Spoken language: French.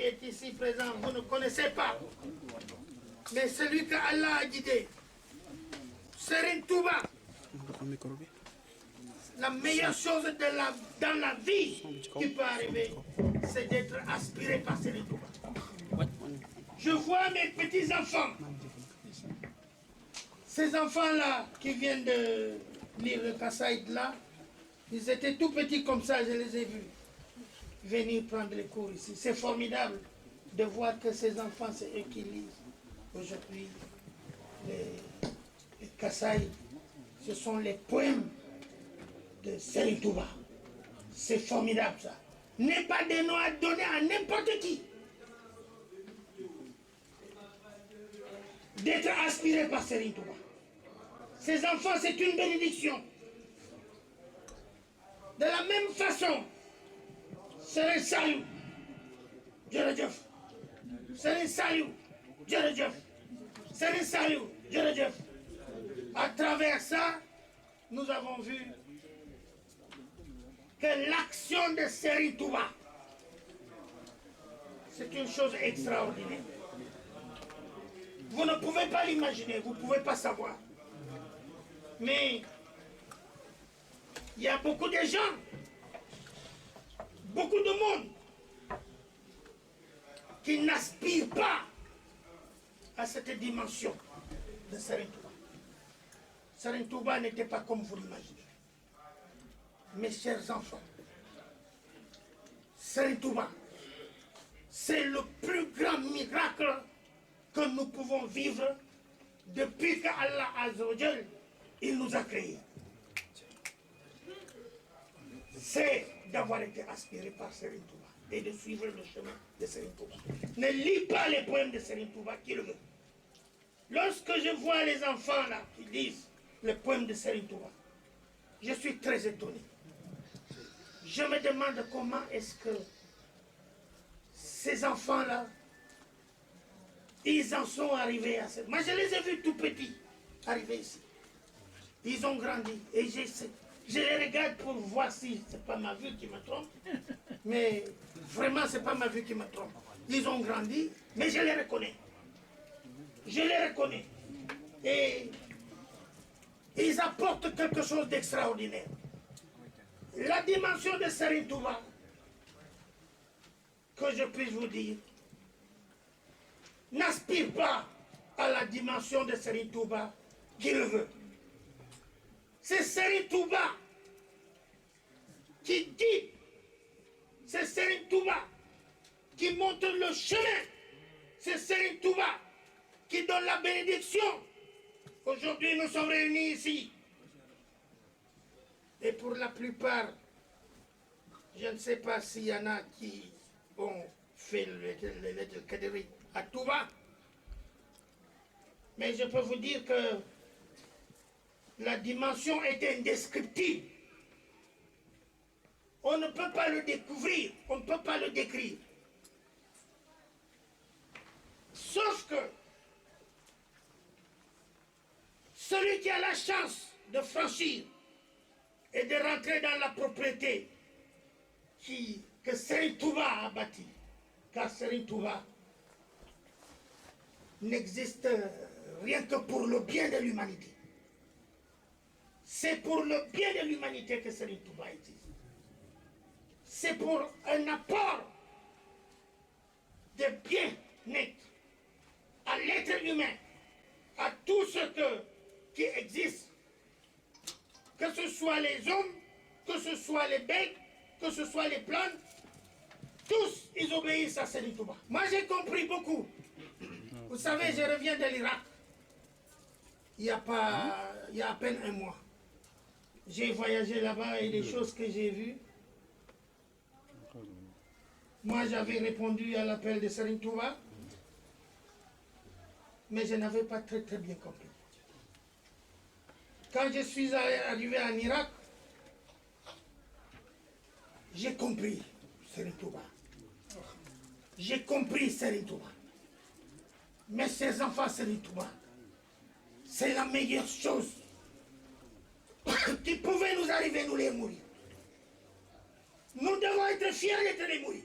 est ici présent, vous ne connaissez pas. Mais celui que Allah a guidé, Serigne Touba, la meilleure chose dans la vie qui peut arriver, c'est d'être aspiré par Serigne Touba. Je vois mes petits-enfants, ces enfants-là qui viennent de lire le Kassaïd là, ils étaient tout petits comme ça, je les ai vus venir prendre les cours ici. C'est formidable de voir que ces enfants, c'est eux qui lisent aujourd'hui les Kassaïd. Ce sont les poèmes de Serigne Touba. C'est formidable ça. N'est pas des noms à donner à n'importe qui. D'être aspiré par Serigne Touba. Ces enfants, c'est une bénédiction. De la même façon, Serigne Saliou, jërëjëf. Serigne Saliou, jërëjëf. Serigne Saliou, jërëjëf. À travers ça, nous avons vu que l'action de Serigne Touba, c'est une chose extraordinaire. Vous ne pouvez pas l'imaginer, vous ne pouvez pas savoir. Mais il y a beaucoup de gens, beaucoup de monde qui n'aspirent pas à cette dimension de Serigne Touba. Serigne Touba n'était pas comme vous l'imaginez. Mes chers enfants, Serigne Touba, c'est le plus grand miracle que nous pouvons vivre depuis qu'Allah Azza wa Jal, il nous a créés. C'est d'avoir été aspiré par Serigne Touba et de suivre le chemin de Serigne Touba. Ne lis pas les poèmes de Serigne Touba qui le veut. Lorsque je vois les enfants là qui lisent les poèmes de Serigne Touba, je suis très étonné. Je me demande comment est-ce que ces enfants-là, ils en sont arrivés à ça. Moi, je les ai vus tout petits arriver ici. Ils ont grandi et je les regarde pour voir si c'est pas ma vue qui me trompe. Mais vraiment, c'est pas ma vue qui me trompe. Ils ont grandi, mais je les reconnais. Je les reconnais. Et ils apportent quelque chose d'extraordinaire. La dimension de Serigne Touba, que je puisse vous dire, n'aspire pas à la dimension de Serigne Touba qui le veut. C'est Serigne Touba qui dit, c'est Serigne Touba qui montre le chemin, c'est Serigne Touba qui donne la bénédiction. Aujourd'hui, nous sommes réunis ici. Et pour la plupart, je ne sais pas s'il y en a qui ont fait le Kadiri à Touba, mais je peux vous dire que la dimension est indescriptible. On ne peut pas le découvrir, on ne peut pas le décrire. Sauf que celui qui a la chance de franchir et de rentrer dans la propriété que Serigne Touba a bâtie, car Serigne Touba n'existe rien que pour le bien de l'humanité. C'est pour le bien de l'humanité que Serigne Touba existe. C'est pour un apport de bien-être à l'être humain, à tout ce qui existe, que ce soit les hommes, que ce soit les bêtes, que ce soit les plantes, tous ils obéissent à Serigne Touba. Moi j'ai compris beaucoup. Vous savez, je reviens de l'Irak. Il y a à peine un mois. J'ai voyagé là-bas et les choses que j'ai vues, moi j'avais répondu à l'appel de Serigne Touba, mais je n'avais pas très bien compris. Quand je suis arrivé en Irak, j'ai compris Serigne Touba. J'ai compris Serigne Touba. Mais ces enfants Serigne Touba, c'est la meilleure chose qui pouvait nous arriver, nous les mourir. Nous devons être fiers d'être les mourir.